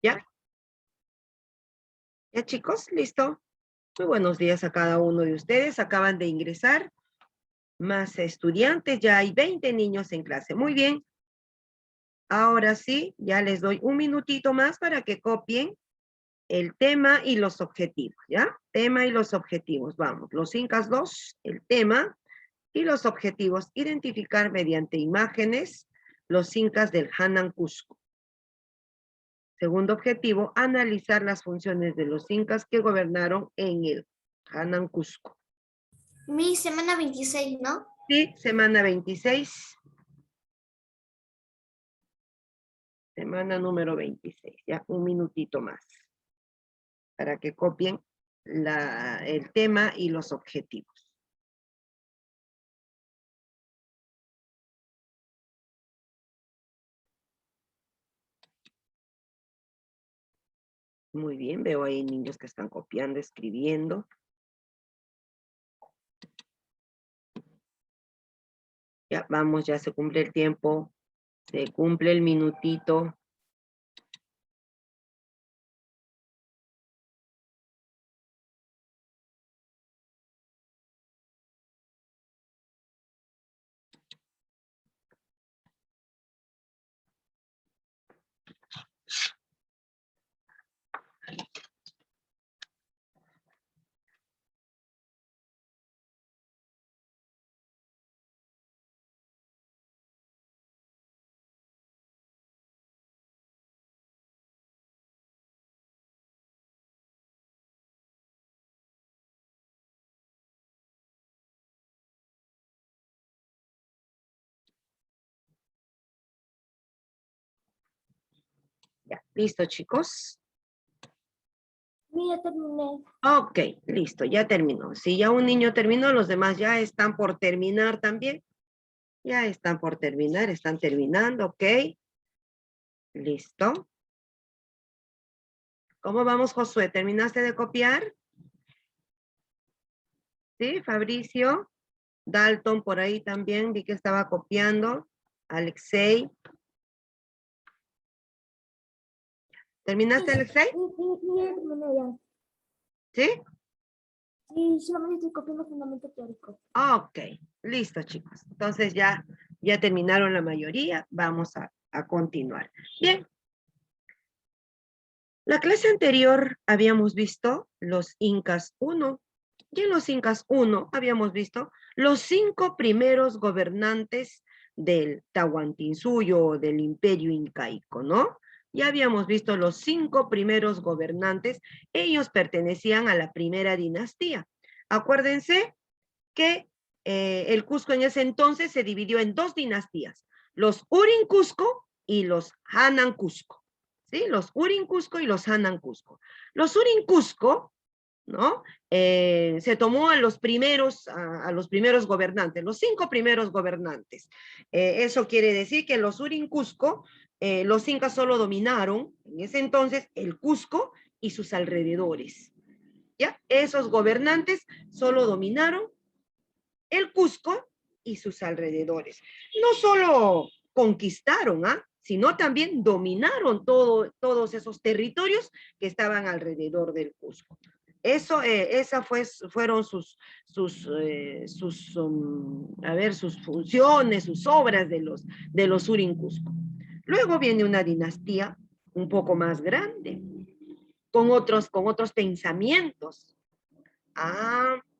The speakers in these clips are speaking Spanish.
¿Ya? ¿Ya, chicos? ¿Listo? Muy buenos días a cada uno de ustedes. Acaban de ingresar más estudiantes. Ya hay 20 niños en clase. Muy bien. Ahora sí, ya les doy un minutito más para que copien el tema y los objetivos, ¿ya? Tema y los objetivos. Vamos, los Incas 2, el tema y los objetivos. Identificar mediante imágenes los Incas del Hanan Cusco. Segundo objetivo, analizar las funciones de los Incas que gobernaron en el Hanan Cusco. Mi semana 26, ¿no? Sí, semana 26. Semana número 26. Ya, un minutito más para que copien el tema y los objetivos. Muy bien, veo ahí niños que están copiando, escribiendo. Ya, vamos, ya se cumple el tiempo, se cumple el minutito. Ya, listo, chicos. Mira, terminé. Ok, listo, ya terminó. Si ya un niño terminó, los demás ya están por terminar también. Ya están por terminar, están terminando, ok. Listo. ¿Cómo vamos, Josué? ¿Terminaste de copiar? Sí, Fabricio. Dalton por ahí también, vi que estaba copiando. Alexei. ¿Terminaste, Alexei? Ya terminé ya. ¿Sí? Sí, solamente estoy copiando fundamento teórico. Ok, listo, chicos. Entonces ya terminaron la mayoría. Vamos a continuar. Bien. La clase anterior habíamos visto los Incas 1. Y en los Incas 1 habíamos visto los 5 primeros gobernantes del Tahuantinsuyo o del Imperio Incaico, ¿no? Ya habíamos visto los 5 primeros gobernantes. Ellos pertenecían a la primera dinastía. Acuérdense que el Cusco en ese entonces se dividió en 2 dinastías, los Urin Cusco y los Hanan Cusco, ¿sí? Los Urin Cusco y los Hanan Cusco. Los Urin Cusco, ¿no? Se tomó a los primeros gobernantes, los 5 primeros gobernantes. Eso quiere decir que los Urin Cusco, los incas solo dominaron en ese entonces el Cusco y sus alrededores. ¿Ya? Esos gobernantes solo dominaron el Cusco y sus alrededores. No solo conquistaron, sino también dominaron todos esos territorios que estaban alrededor del Cusco. Fueron sus funciones, sus obras de los Urin Cusco. Luego viene una dinastía un poco más grande, con otros pensamientos.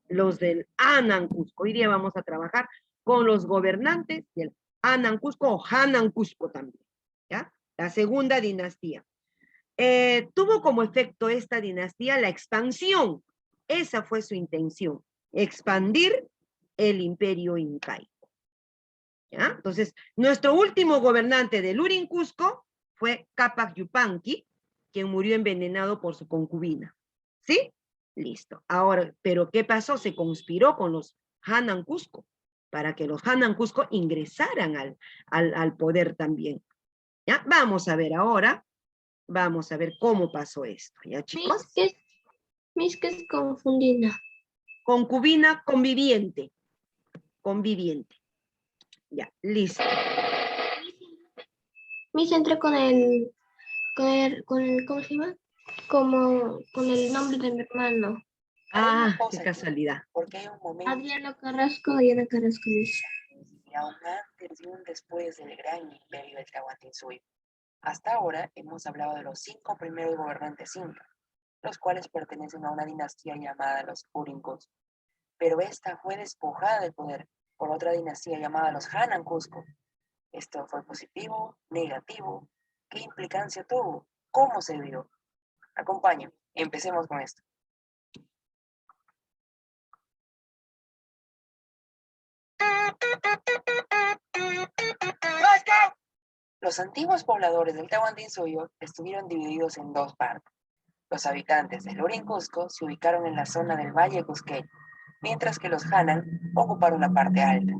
Los del Hanan Cusco. Hoy día vamos a trabajar con los gobernantes del Hanan Cusco o Hanan Cusco también, ¿ya? La segunda dinastía. Tuvo como efecto esta dinastía la expansión. Esa fue su intención, expandir el imperio incaico. ¿Ya? Entonces, nuestro último gobernante del Urin Cusco fue Capac Yupanqui, quien murió envenenado por su concubina. ¿Sí? Listo. Ahora, ¿pero qué pasó? Se conspiró con los Hanan Cusco para que los Hanan Cusco ingresaran al poder también. ¿Ya? Vamos a ver ahora, vamos a ver cómo pasó esto. ¿Ya, chicos? Mis que es confundida. Concubina conviviente. Conviviente. Ya, listo. Mis entré con el ¿cómo se llama? Como con el nombre de mi hermano. Ah, qué casualidad. Porque hay un momento Adriana Carrasco Luisa. y aún antes y un después del gran imperio del Tahuantinsuyo. Hasta ahora hemos hablado de los 5 primeros gobernantes incas, los cuales pertenecen a una dinastía llamada los Urincos. Pero esta fue despojada del poder por otra dinastía llamada los Hanan Cusco. ¿Esto fue positivo, negativo? ¿Qué implicancia tuvo? ¿Cómo se dio? Acompáñame, empecemos con esto. Los antiguos pobladores del Tahuantinsuyo estuvieron divididos en 2 partes. Los habitantes del Urincusco se ubicaron en la zona del Valle Cusqueño, mientras que los Hanan ocuparon la parte alta.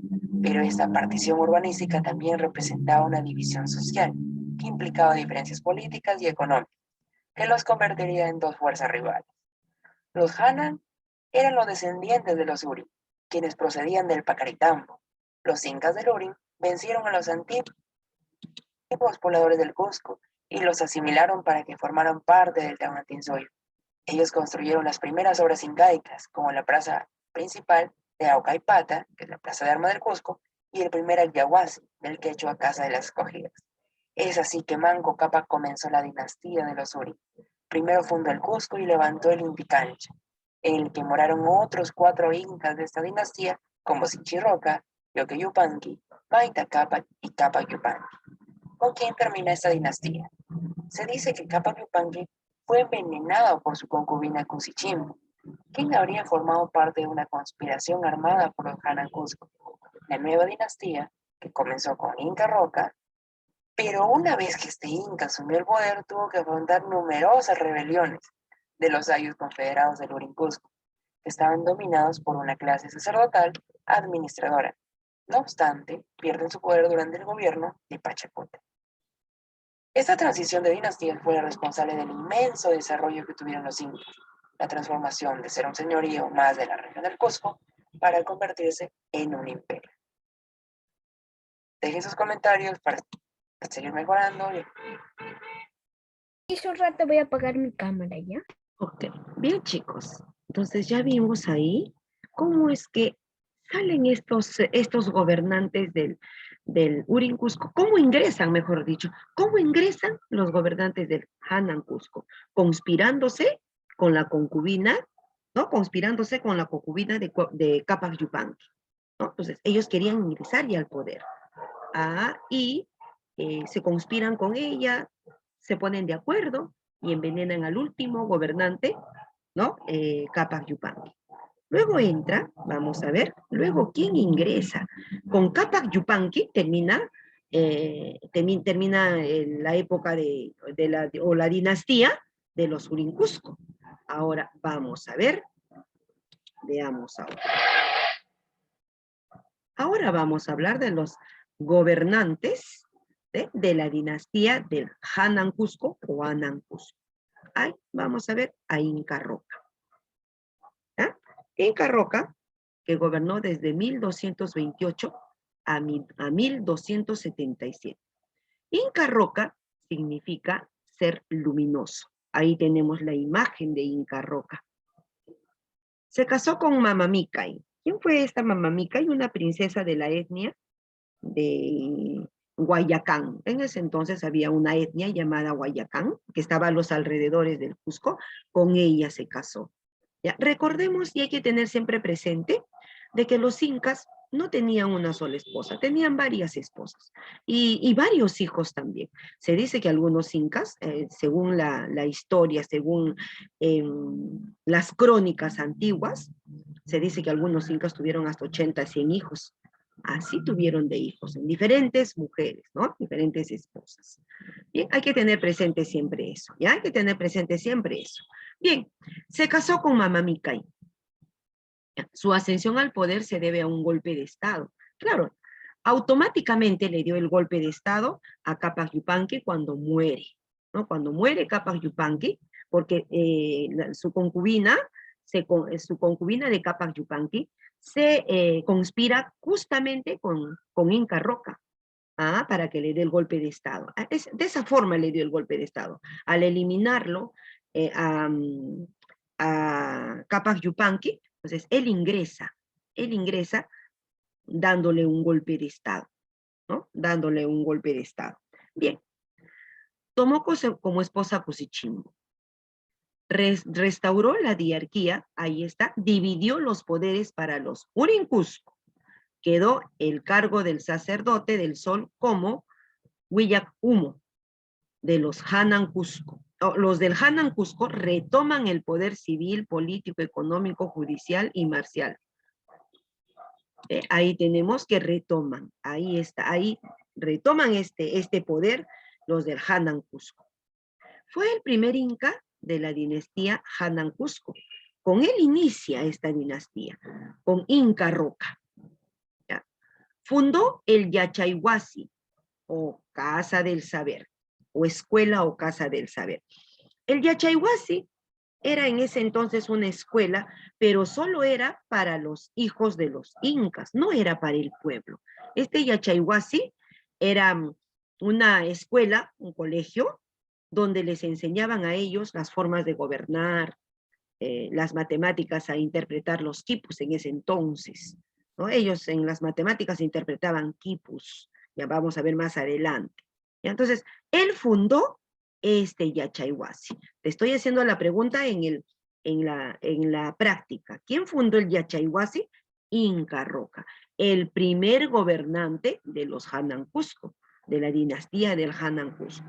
Pero esta partición urbanística también representaba una división social, que implicaba diferencias políticas y económicas, que los convertiría en 2 fuerzas rivales. Los Hanan eran los descendientes de los Uri, quienes procedían del Pacaritambo. Los incas del Uri vencieron a los antiguos pobladores del Cusco y los asimilaron para que formaran parte del Tahuantinsuyo. Ellos construyeron las primeras obras incaicas, como la plaza principal de Aucaipata, que es la plaza de armas del Cusco, y el primer Alyahuasi, del quechua Casa de las Escogidas. Es así que Manco Cápac comenzó la dinastía de los Uri. Primero fundó el Cusco y levantó el Inti Cancha, en el que moraron otros 4 incas de esta dinastía, como Sinchiroca, Yoqueyupanqui, Paita Cápac y Cápac Yupanqui. ¿Con quién termina esta dinastía? Se dice que Cápac Yupanqui fue envenenado por su concubina Cusichimbo, quien habría formado parte de una conspiración armada por los Hanan Cusco, la nueva dinastía que comenzó con Inca Roca, pero una vez que este Inca asumió el poder tuvo que afrontar numerosas rebeliones de los ayllus confederados del Urincusco, que estaban dominados por una clase sacerdotal administradora. No obstante, pierden su poder durante el gobierno de Pachacuti. Esta transición de dinastías fue la responsable del inmenso desarrollo que tuvieron los incas, la transformación de ser un señorío más de la región del Cusco para convertirse en un imperio. Dejen sus comentarios para seguir mejorando. Y un rato voy a apagar mi cámara, ¿ya? Ok, bien chicos. Entonces ya vimos ahí cómo es que salen estos gobernantes del Urin Cusco, cómo ingresan, mejor dicho, cómo ingresan los gobernantes del Hanan Cusco, conspirándose con la concubina, ¿no? Conspirándose con la concubina de Cápac Yupanqui, ¿no? Entonces ellos querían ingresar ya al poder. Y se conspiran con ella, se ponen de acuerdo y envenenan al último gobernante, ¿no? Cápac Yupanqui. Luego entra, vamos a ver, luego ¿quién ingresa? Con Cápac Yupanqui termina la época o la dinastía de los Urincusco. Ahora vamos a ver, veamos ahora. Ahora vamos a hablar de los gobernantes de la dinastía del Hanan Cusco o Anan Cusco. Ahí vamos a ver a Inca Roca. Inca Roca, que gobernó desde 1228 a 1277. Inca Roca significa ser luminoso. Ahí tenemos la imagen de Inca Roca. Se casó con Mamamicay. ¿Quién fue esta Mamamicay? Una princesa de la etnia de Guayacán. En ese entonces había una etnia llamada Guayacán, que estaba a los alrededores del Cusco. Con ella se casó. ¿Ya? Recordemos, y hay que tener siempre presente, de que los incas no tenían una sola esposa, tenían varias esposas y varios hijos también. Se dice que algunos incas, según la historia, según las crónicas antiguas, se dice que algunos incas tuvieron hasta 80, 100 hijos. Así tuvieron de hijos, en diferentes mujeres, ¿no? Diferentes esposas. Bien, hay que tener presente siempre eso, ¿ya? Hay que tener presente siempre eso. Bien, se casó con Mamamicay. Su ascensión al poder se debe a un golpe de Estado. Claro, automáticamente le dio el golpe de Estado a Cápac Yupanqui cuando muere, ¿no? Cuando muere Cápac Yupanqui, porque su concubina de Cápac Yupanqui se conspira justamente con Inca Roca. para que le dé el golpe de Estado. De esa forma le dio el golpe de Estado. Al eliminarlo a Cápac Yupanqui, entonces él ingresa dándole un golpe de Estado, ¿no? Dándole un golpe de Estado. Bien. Tomó como esposa a Cusichimbo. Restauró la diarquía, ahí está, dividió los poderes para los Urincusco. Quedó el cargo del sacerdote del sol como Huillac Humo, de los Hanan Cusco. Los del Hanan Cusco retoman el poder civil, político, económico, judicial y marcial. Ahí tenemos que retoman, ahí está, ahí retoman este poder los del Hanan Cusco. Fue el primer inca de la dinastía Hanan Cusco. Con él inicia esta dinastía, con Inca Roca. ¿Ya? Fundó el Yachayhuasi, o Casa del Saber, o Escuela o Casa del Saber. El Yachayhuasi era en ese entonces una escuela, pero solo era para los hijos de los incas, no era para el pueblo. Este Yachayhuasi era una escuela, un colegio, donde les enseñaban a ellos las formas de gobernar, las matemáticas, a interpretar los quipus en ese entonces, ¿no? Ellos en las matemáticas interpretaban quipus, ya vamos a ver más adelante. ¿Ya? Entonces, él fundó este Yachayhuasi. Te estoy haciendo la pregunta en la práctica. ¿Quién fundó el Yachayhuasi? Inca Roca, el primer gobernante de los Hanan Cusco, de la dinastía del Hanan Cusco.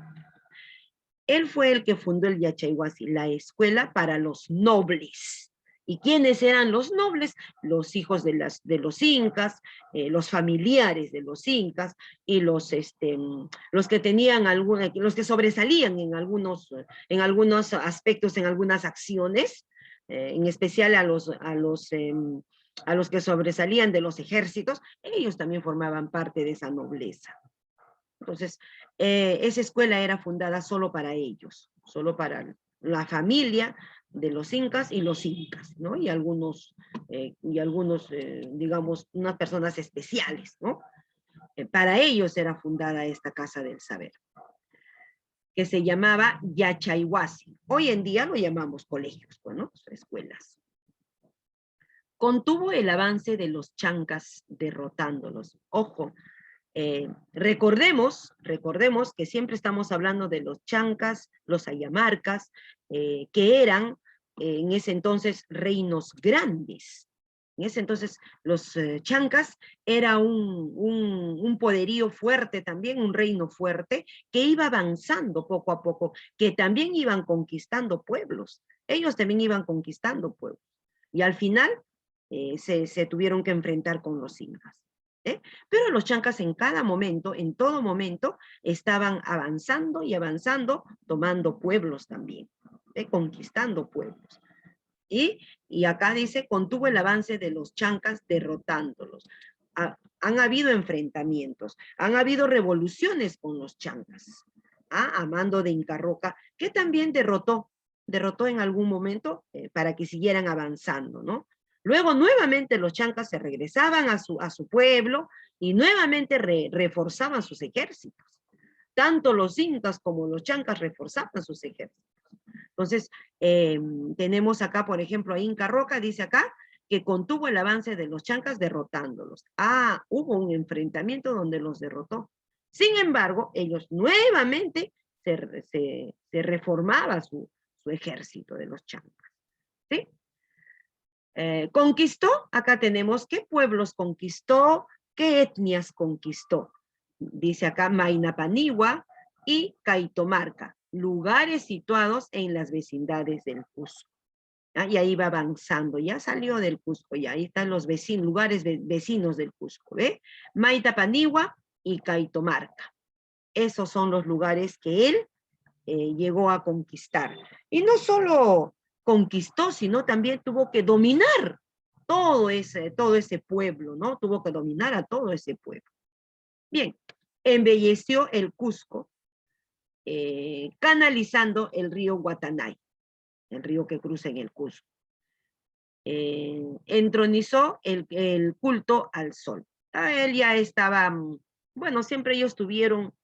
Él fue el que fundó el Yachayhuasi, la escuela para los nobles. ¿Y quiénes eran los nobles? Los hijos de los incas, los familiares de los incas y los que tenían los que sobresalían en algunos aspectos, en algunas acciones, en especial a los que sobresalían de los ejércitos. Ellos también formaban parte de esa nobleza. Entonces, esa escuela era fundada solo para ellos, solo para la familia de los incas y los incas, ¿no? Y algunos digamos, unas personas especiales, ¿no? Para ellos era fundada esta Casa del Saber, que se llamaba Yachayhuasi. Hoy en día lo llamamos colegios, ¿no? Escuelas. Contuvo el avance de los chancas derrotándolos. Ojo, recordemos que siempre estamos hablando de los chancas, los ayamarcas, que eran en ese entonces reinos grandes. En ese entonces los chancas era un poderío fuerte también, un reino fuerte, que iba avanzando poco a poco, que también iban conquistando pueblos. Ellos también iban conquistando pueblos. Y al final se tuvieron que enfrentar con los incas. Pero los chancas en cada momento, en todo momento, estaban avanzando y avanzando, tomando pueblos también, conquistando pueblos. Y acá dice, contuvo el avance de los chancas derrotándolos. Han habido enfrentamientos, han habido revoluciones con los chancas, a mando de Inca Roca, que también derrotó en algún momento para que siguieran avanzando, ¿no? Luego nuevamente los chancas se regresaban a su pueblo y nuevamente reforzaban sus ejércitos. Tanto los incas como los chancas reforzaban sus ejércitos. Entonces, tenemos acá, por ejemplo, a Inca Roca, dice acá, que contuvo el avance de los chancas derrotándolos. Hubo un enfrentamiento donde los derrotó. Sin embargo, ellos nuevamente se reformaba su ejército de los chancas. ¿Sí? Conquistó, acá tenemos qué pueblos conquistó, qué etnias conquistó. Dice acá Maynapaniwa y Caitomarca, lugares situados en las vecindades del Cusco. Y ahí va avanzando, ya salió del Cusco, y ahí están los lugares vecinos del Cusco, ¿ve? Maynapaniwa y Caitomarca. Esos son los lugares que él llegó a conquistar. Y no solo conquistó, sino también tuvo que dominar todo ese pueblo, ¿no? Tuvo que dominar a todo ese pueblo. Bien, embelleció el Cusco, canalizando el río Guatanay, el río que cruza en el Cusco. Entronizó el culto al sol. Él ya estaba bueno, siempre ellos tuvieron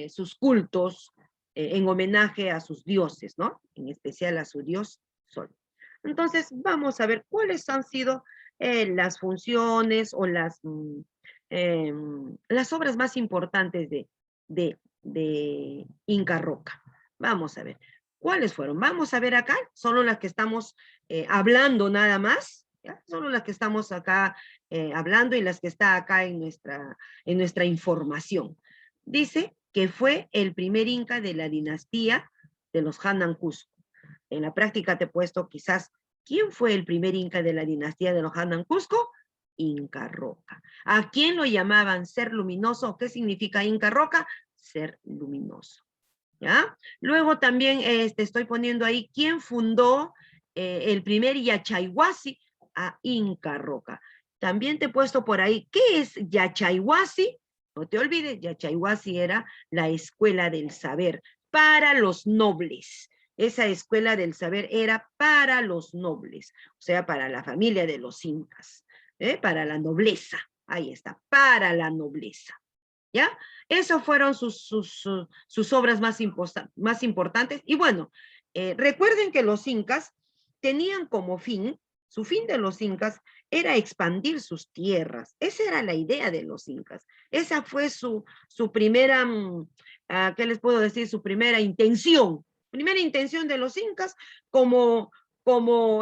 sus cultos en homenaje a sus dioses, ¿no? En especial a su dios Sol. Entonces, vamos a ver cuáles han sido las funciones o las obras más importantes de Inca Roca. Vamos a ver, ¿cuáles fueron? Vamos a ver acá, solo las que estamos hablando nada más, ¿ya? Solo las que estamos acá hablando y las que está acá en nuestra información. Dice que fue el primer inca de la dinastía de los Hanan Cusco. En la práctica te he puesto quizás, ¿quién fue el primer inca de la dinastía de los Hanan Cusco? Inca Roca. ¿A quién lo llamaban ser luminoso? ¿Qué significa Inca Roca? Ser luminoso. ¿Ya? Luego también estoy poniendo ahí, ¿quién fundó el primer Yachayhuasi? A Inca Roca. También te he puesto por ahí, ¿qué es Yachayhuasi? No te olvides, Yachayhuasi era la escuela del saber para los nobles. Esa escuela del saber era para los nobles, o sea, para la familia de los incas, para la nobleza. Ahí está, para la nobleza. ¿Ya? Esas fueron sus obras más importantes. Y bueno, recuerden que los incas tenían como fin, su fin de los incas era expandir sus tierras. Esa era la idea de los incas. Esa fue su primera, ¿qué les puedo decir? Su primera intención. Primera intención de los incas como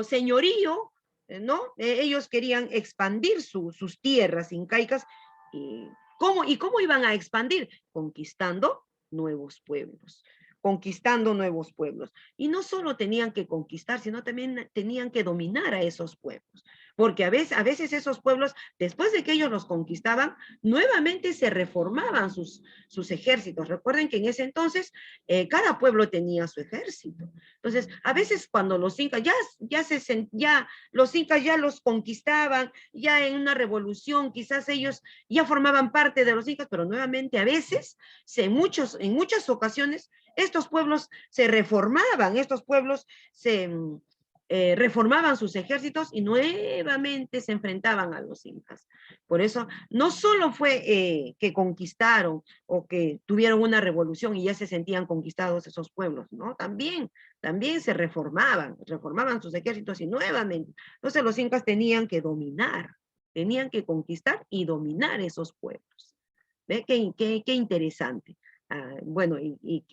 señorío, ¿no? Ellos querían expandir sus tierras incaicas. ¿Y cómo iban a expandir? Conquistando nuevos pueblos. Conquistando nuevos pueblos. Y no solo tenían que conquistar, sino también tenían que dominar a esos pueblos. Porque a veces esos pueblos, después de que ellos los conquistaban, nuevamente se reformaban sus ejércitos. Recuerden que en ese entonces cada pueblo tenía su ejército. Entonces, a veces cuando los incas los incas ya los conquistaban, ya en una revolución, quizás ellos ya formaban parte de los incas, pero nuevamente a veces, en muchas ocasiones, estos pueblos se reformaban, estos pueblos reformaban sus ejércitos y nuevamente se enfrentaban a los incas. Por eso, no solo fue que conquistaron o que tuvieron una revolución y ya se sentían conquistados esos pueblos, ¿no? También se reformaban sus ejércitos y nuevamente. Entonces los incas tenían que dominar, tenían que conquistar y dominar esos pueblos. ¿Ve? Qué interesante. Bueno, y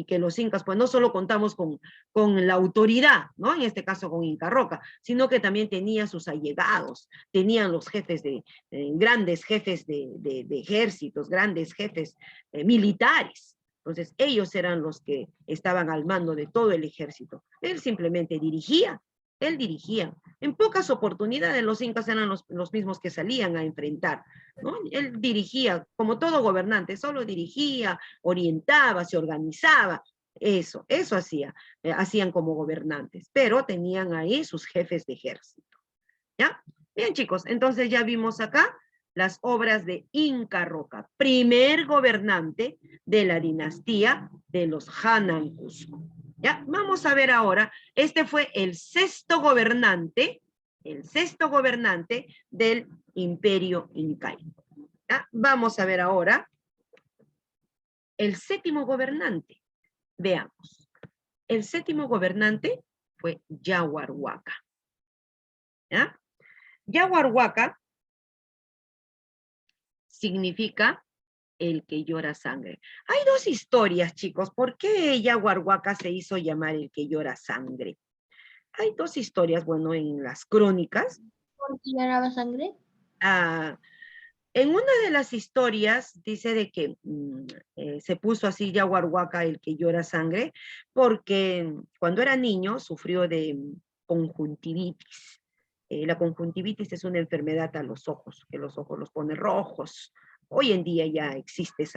que los incas, pues no solo contamos con la autoridad, ¿no? En este caso con Inca Roca, sino que también tenía sus allegados, tenían los jefes grandes jefes de ejércitos, grandes jefes militares. Entonces, ellos eran los que estaban al mando de todo el ejército. Él simplemente dirigía. Él dirigía. En pocas oportunidades los incas eran los mismos que salían a enfrentar, ¿no? Él dirigía, como todo gobernante, solo dirigía, orientaba, se organizaba. Eso hacían como gobernantes, pero tenían ahí sus jefes de ejército. ¿Ya? Bien, chicos, entonces ya vimos acá las obras de Inca Roca, primer gobernante de la dinastía de los Hanan Cusco. ¿Ya? Vamos a ver ahora, este fue el sexto gobernante del imperio incaico. ¿Ya? Vamos a ver ahora el séptimo gobernante. Veamos. El séptimo gobernante fue Yaguarhuaca. ¿Ya? Yaguarhuaca significa el que llora sangre. Hay dos historias, chicos. ¿Por qué Yaguarhuaca se hizo llamar el que llora sangre? Hay dos historias, bueno, en las crónicas. ¿Por qué lloraba sangre? En una de las historias dice de que se puso así Yaguarhuaca, el que llora sangre, porque cuando era niño sufrió de conjuntivitis. La conjuntivitis es una enfermedad a los ojos, que los ojos los pone rojos. Hoy en día ya existe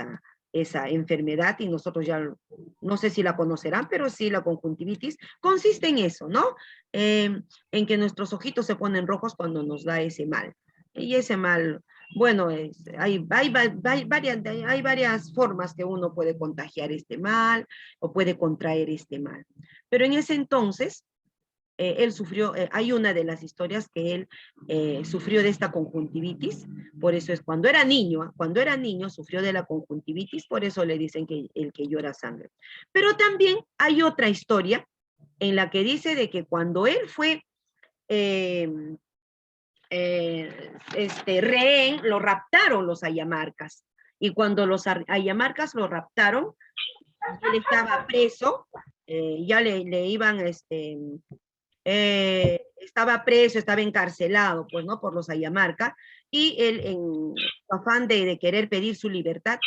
esa enfermedad y nosotros ya, no sé si la conocerán, pero sí, la conjuntivitis consiste en eso, ¿no? En que nuestros ojitos se ponen rojos cuando nos da ese mal. Y ese mal, bueno, hay varias formas que uno puede contagiar este mal o puede contraer este mal. Pero en ese entonces, él sufrió, hay una de las historias que él sufrió de esta conjuntivitis, por eso es cuando era niño sufrió de la conjuntivitis, por eso le dicen que el que llora sangre. Pero también hay otra historia en la que dice de que cuando él fue rehén, lo raptaron los ayamarcas, y cuando los ayamarcas lo raptaron, él estaba preso, ya le iban, estaba preso, estaba encarcelado, pues, ¿no? Por los ayamarca, y él, en su afán de querer pedir su libertad,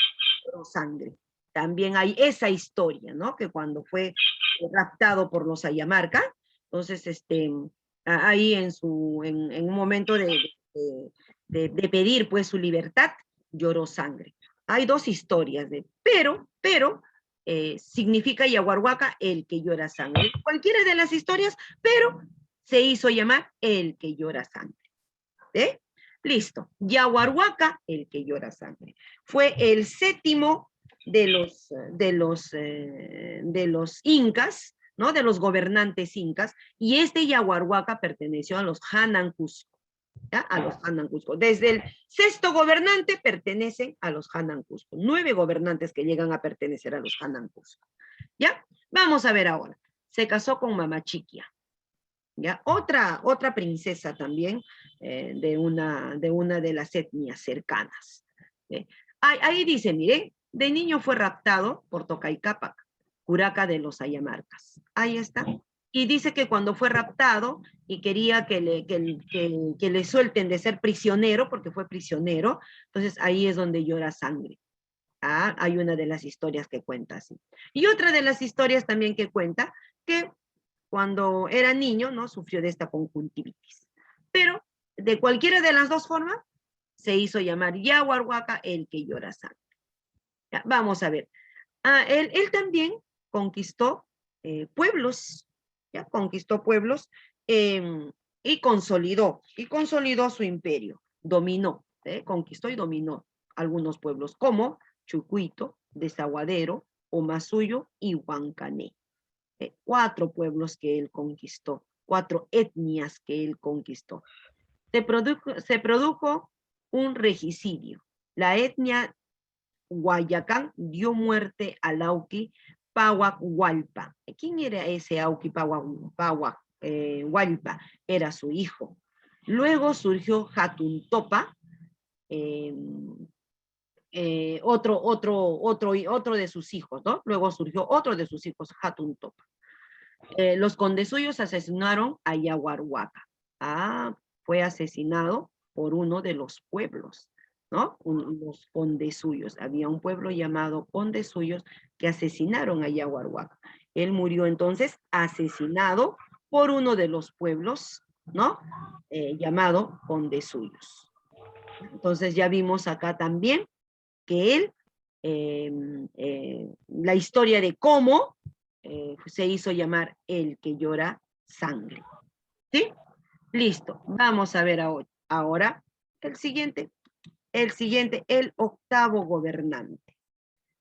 lloró sangre. También hay esa historia, ¿no? Que cuando fue raptado por los ayamarca, entonces, ahí en un momento de pedir, pues, su libertad, lloró sangre. Hay dos historias, pero, significa Yaguarhuaca el que llora sangre. Cualquiera de las historias, pero se hizo llamar el que llora sangre. ¿Eh? Listo. Yaguarhuaca, el que llora sangre. Fue el séptimo de los incas, ¿no? De los gobernantes incas, y este Yaguarhuaca perteneció a los Hanan Cusco. ¿Ya? A los Hanan Cusco. Desde el sexto gobernante pertenecen a los Hanan Cusco. 9 gobernantes que llegan a pertenecer a los Hanan Cusco. ¿Ya? Vamos a ver ahora. Se casó con Mamachiquia. ¿Ya? Otra princesa también de una de las etnias cercanas. Ahí dice, miren, de niño fue raptado por Tocaycapac, curaca de los ayamarcas. Ahí está. Y dice que cuando fue raptado y quería que le suelten de ser prisionero, porque fue prisionero, entonces ahí es donde llora sangre. Ah, hay una de las historias que cuenta así. Y otra de las historias también que cuenta que cuando era niño, ¿no? Sufrió de esta conjuntivitis. Pero de cualquiera de las dos formas, se hizo llamar Yaguarhuaca el que llora sangre. Ya, vamos a ver. Él también conquistó pueblos, ya conquistó pueblos y consolidó su imperio, dominó, conquistó y dominó algunos pueblos como Chucuito, Desaguadero, Omasuyo y Huancané. 4 pueblos que él conquistó, 4 etnias que él conquistó. Se produjo un regicidio. La etnia Guayacán dio muerte al Auqui Pahuac-Hualpa. ¿Quién era ese Auqui Pahuac-Hualpa? Era su hijo. Luego surgió Jatuntopa, otro de sus hijos, ¿no? Luego surgió otro de sus hijos, Jatuntopa. Los condesuyos asesinaron a Yaguarhuaca. Fue asesinado por uno de los pueblos, ¿no? Los condesuyos. Había un pueblo llamado Condesuyos que asesinaron a Yaguarhuaca. Él murió entonces asesinado por uno de los pueblos, ¿no? Llamado Condesuyos. Entonces ya vimos acá también que él, la historia de cómo se hizo llamar el que llora sangre. ¿Sí? Listo. Vamos a ver ahora el siguiente, el octavo gobernante.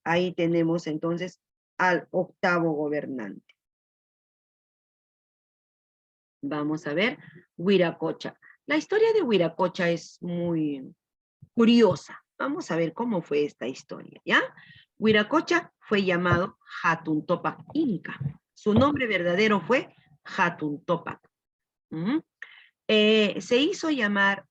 Ahí tenemos entonces al octavo gobernante. Vamos a ver, Huiracocha. La historia de Huiracocha es muy curiosa. Vamos a ver cómo fue esta historia, ¿ya? Huiracocha fue llamado Jatuntopac Inca. Su nombre verdadero fue Jatuntopac. Se hizo llamar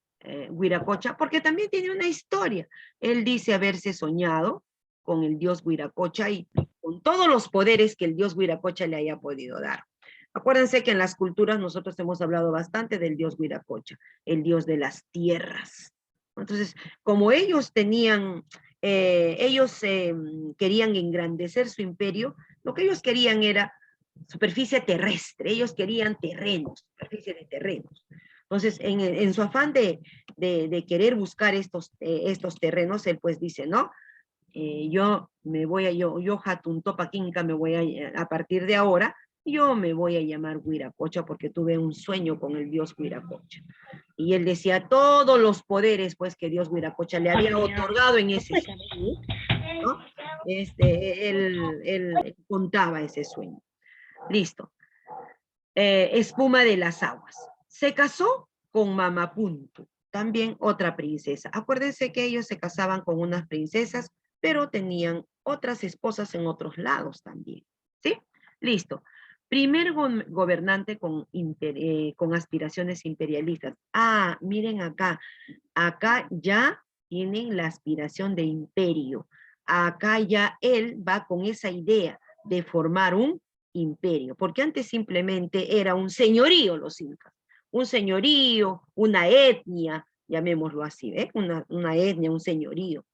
Huiracocha porque también tiene una historia. Él dice haberse soñado con el dios Huiracocha y con todos los poderes que el dios Huiracocha le haya podido dar. Acuérdense que en las culturas nosotros hemos hablado bastante del dios Huiracocha, el dios de las tierras. Entonces, como ellos tenían, querían engrandecer su imperio, lo que ellos querían era superficie terrestre, ellos querían terrenos, superficie de terrenos. Entonces, en su afán de querer buscar estos terrenos, él pues dice, ¿no? Yo Jatuntopac Inca me voy a partir de ahora, yo me voy a llamar Huiracocha porque tuve un sueño con el dios Huiracocha. Y él decía todos los poderes pues que dios Huiracocha le había otorgado en ese sueño, ¿no? Él contaba ese sueño. Listo. espuma de las aguas. Se casó con Mamapuntu, también otra princesa. Acuérdense que ellos se casaban con unas princesas, pero tenían otras esposas en otros lados también. ¿Sí? Listo. Primer gobernante con aspiraciones imperialistas. Ah, miren acá. Acá ya tienen la aspiración de imperio. Acá ya él va con esa idea de formar un imperio, porque antes simplemente era un señorío los incas, un señorío, una etnia, llamémoslo así, ¿eh? Una etnia, un señorío,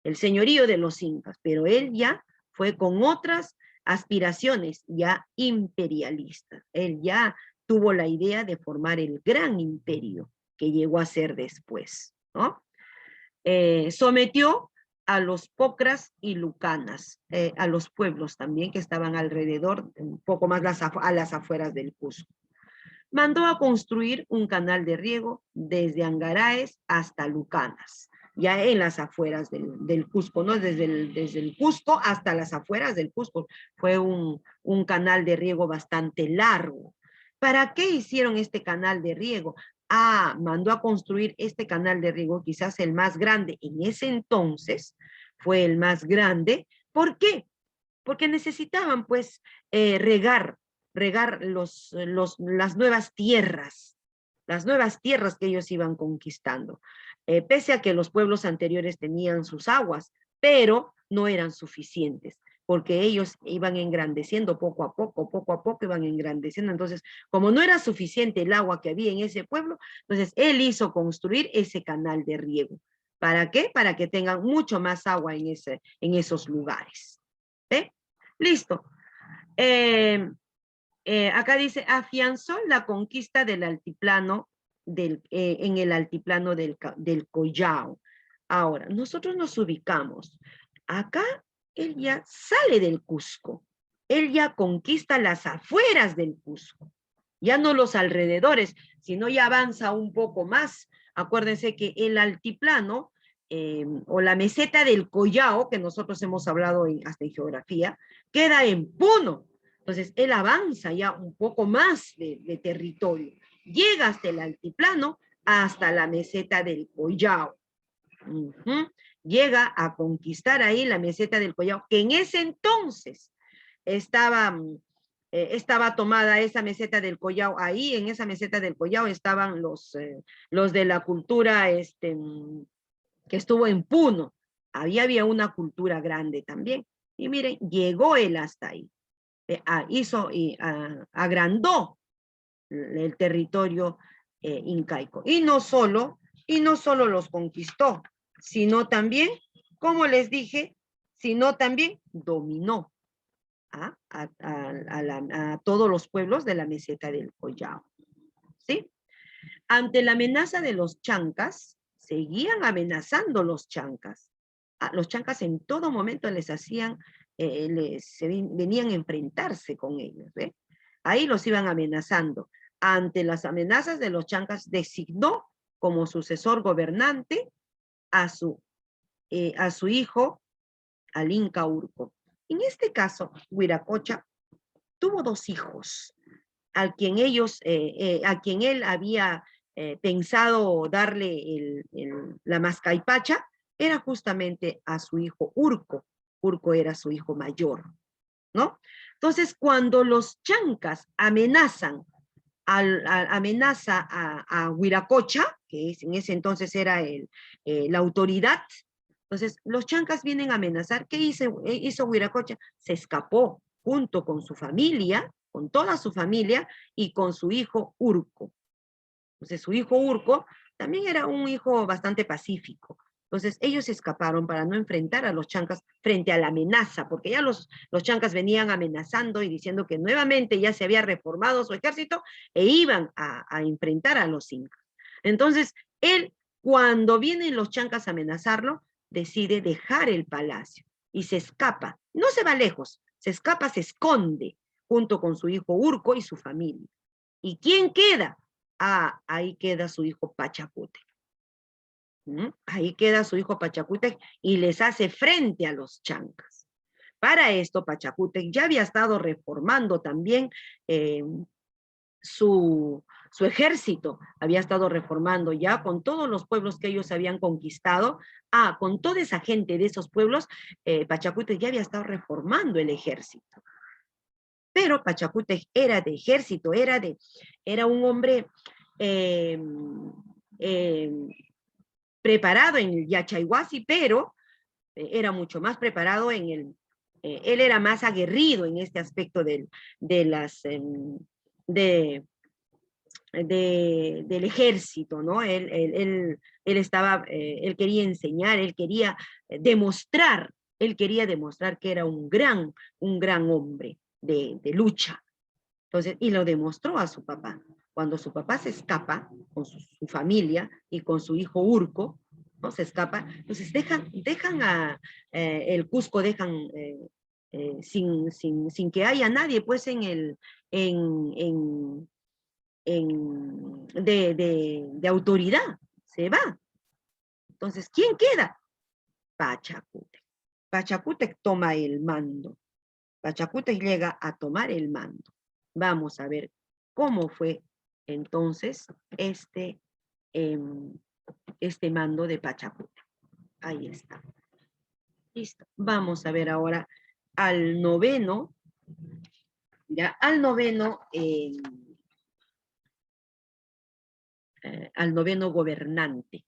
el señorío de los incas, pero él ya fue con otras aspiraciones ya imperialistas, él ya tuvo la idea de formar el gran imperio que llegó a ser después, ¿no? Sometió a los pocras y lucanas, a los pueblos también que estaban alrededor, un poco más a las afueras del Cusco. Mandó a construir un canal de riego desde Angaraes hasta Lucanas, ya en las afueras del Cusco, ¿no? Desde el Cusco hasta las afueras del Cusco. Fue un canal de riego bastante largo. ¿Para qué hicieron este canal de riego? Ah, mandó a construir este canal de riego, quizás el más grande en ese entonces, fue el más grande. ¿Por qué? Porque necesitaban, pues, regar las nuevas tierras que ellos iban conquistando. Pese a que los pueblos anteriores tenían sus aguas, pero no eran suficientes, porque ellos iban engrandeciendo poco a poco iban engrandeciendo. Entonces, como no era suficiente el agua que había en ese pueblo, entonces él hizo construir ese canal de riego. ¿Para qué? Para que tengan mucho más agua en esos lugares. ¿Eh? Listo. Acá dice, afianzó la conquista del altiplano, en el altiplano del Collao. Ahora, nosotros nos ubicamos. Acá, él ya sale del Cusco. Él ya conquista las afueras del Cusco. Ya no los alrededores, sino ya avanza un poco más. Acuérdense que el altiplano, o la meseta del Collao, que nosotros hemos hablado hasta en geografía, queda en Puno. Entonces, él avanza ya un poco más de territorio. Llega hasta el altiplano, hasta la meseta del Collao. Llega a conquistar ahí la meseta del Collao, que en ese entonces estaba tomada esa meseta del Collao. Ahí, en esa meseta del Collao, estaban los de la cultura que estuvo en Puno. Ahí había una cultura grande también. Y miren, llegó él hasta ahí. Agrandó el territorio incaico. Y no solo los conquistó, sino también, como les dije, sino también dominó a todos los pueblos de la meseta del Collao. ¿Sí? Ante la amenaza de los chancas, seguían amenazando los chancas. Los chancas en todo momento les hacían, venían a enfrentarse con ellos. ¿Ve? Ahí los iban amenazando. Ante las amenazas de los chancas, designó como sucesor gobernante a su hijo, al Inca Urco. En este caso, Huiracocha tuvo dos hijos, a quien él había pensado darle la mascaipacha, era justamente a su hijo Urco. Urco era su hijo mayor, ¿no? Entonces, cuando los chancas amenazan a Huiracocha, que en ese entonces era la autoridad, entonces los chancas vienen a amenazar. ¿Qué hizo Huiracocha? Se escapó junto con su familia, con toda su familia, y con su hijo Urco. Entonces su hijo Urco también era un hijo bastante pacífico. Entonces ellos escaparon para no enfrentar a los chancas frente a la amenaza, porque ya los chancas venían amenazando y diciendo que nuevamente ya se había reformado su ejército e iban a enfrentar a los incas. Entonces él, cuando vienen los chancas a amenazarlo, decide dejar el palacio y se escapa. No se va lejos, se escapa, se esconde junto con su hijo Urco y su familia. ¿Y quién queda? Ahí queda su hijo Pachacútec. Ahí queda su hijo Pachacútec y les hace frente a los chancas. Para esto, Pachacútec ya había estado reformando también su ejército había estado reformando ya con todos los pueblos que ellos habían conquistado. Con toda esa gente de esos pueblos, Pachacútec ya había estado reformando el ejército. Pero Pachacútec era de ejército, era un hombre preparado en el Yachaywasi, pero era mucho más preparado él era más aguerrido en este aspecto del ejército, ¿no? Él quería enseñar, él quería demostrar que era un gran hombre de lucha. Entonces, y lo demostró a su papá. Cuando su papá se escapa con su familia y con su hijo Urco, ¿no? Se escapa, entonces dejan el Cusco, sin que haya nadie, pues, de autoridad. Se va. Entonces, ¿quién queda? Pachacútec. Pachacútec toma el mando. Pachacútec llega a tomar el mando. Vamos a ver cómo fue entonces este mando de Pachacútec. Ahí está. Listo. Vamos a ver ahora al noveno. Ya, al noveno gobernante.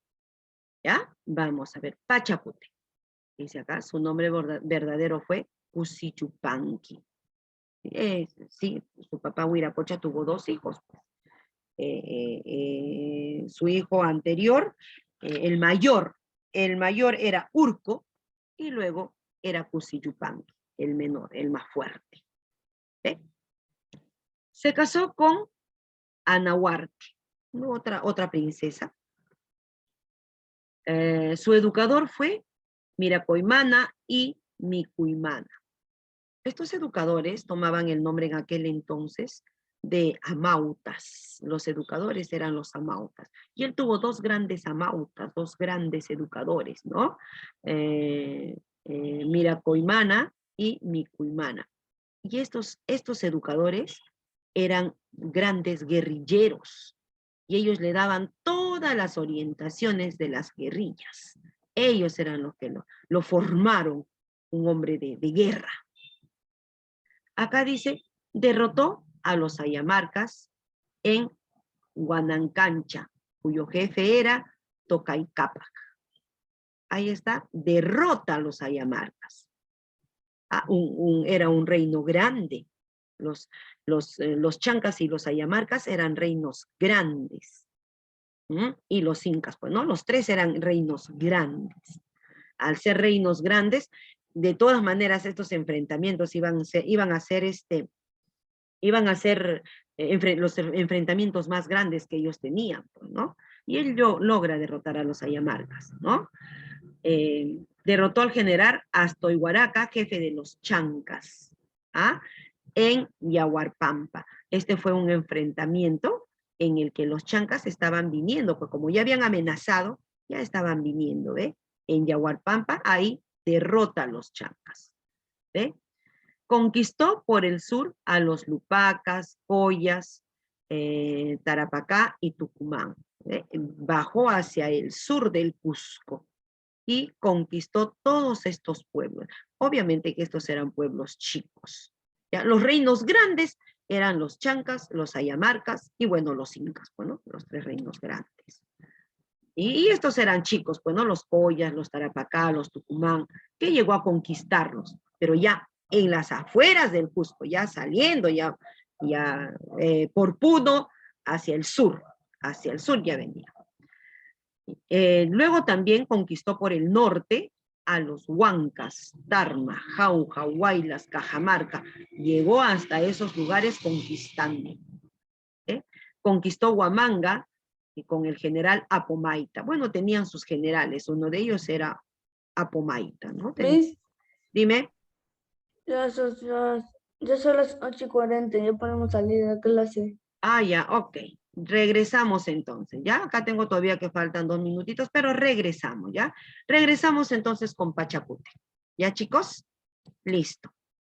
¿Ya? Vamos a ver. Pachacútec. Dice acá, su nombre verdadero fue Cusichupanqui. Sí, su papá Huiracocha tuvo 2 hijos. Su hijo anterior, el mayor era Urco, y luego era Cusichupanqui, el menor, el más fuerte. ¿Ve? Se casó con Anahuarque, otra princesa. Su educador fue Miracoimana y Micuimana. Estos educadores tomaban el nombre en aquel entonces de amautas. Los educadores eran los amautas. Y él tuvo 2 grandes amautas, 2 grandes educadores, ¿no? Miracoimana y Micuimana. Y estos educadores eran grandes guerrilleros. Y ellos le daban todas las orientaciones de las guerrillas. Ellos eran los que lo formaron, un hombre de guerra. Acá dice, derrotó a los ayamarcas en Guanancancha, cuyo jefe era Tocay Cápac. Ahí está, derrota a los ayamarcas. Era un reino grande. Los chancas y los ayamarcas eran reinos grandes. Y los incas, pues, ¿no? Los 3 eran reinos grandes. Al ser reinos grandes, de todas maneras estos enfrentamientos iban a ser los enfrentamientos más grandes que ellos tenían, ¿no? Y él logra derrotar a los ayamarcas, ¿no? Derrotó al general Astoihuaraca, jefe de los chancas, en Yaguarpampa. Este fue un enfrentamiento en el que los chancas estaban viniendo, pues como ya habían amenazado, ya estaban viniendo, ¿ve? En Yaguarpampa, ahí derrota a los chancas, ¿ve? Conquistó por el sur a los Lupacas, Collas, Tarapacá y Tucumán. Bajó hacia el sur del Cusco y conquistó todos estos pueblos. Obviamente que estos eran pueblos chicos. ¿Ya? Los reinos grandes eran los chancas, los ayamarcas y, bueno, los incas, bueno, los 3 reinos grandes. Y estos eran chicos, pues, ¿no? Los Collas, los Tarapacá, los Tucumán, que llegó a conquistarlos, pero ya en las afueras del Cusco, ya saliendo, por Puno, hacia el sur ya venía. Luego también conquistó por el norte a los Huancas, Tarma, Jauja, Huaylas, Cajamarca, llegó hasta esos lugares conquistando. Conquistó Huamanga, y con el general Apomaita. Bueno, tenían sus generales, uno de ellos era Apomaita, ¿no? Dime. Ya son las 8:40, ya podemos salir de clase. Ya, ok. Regresamos entonces, ¿ya? Acá tengo todavía que faltan 2 minutitos, pero regresamos, ¿ya? Regresamos entonces con Pachacútec. ¿Ya, chicos? Listo.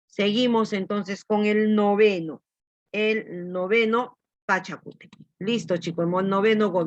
Seguimos entonces con el noveno. El noveno Pachacute. Listo, chicos, noveno gobierno.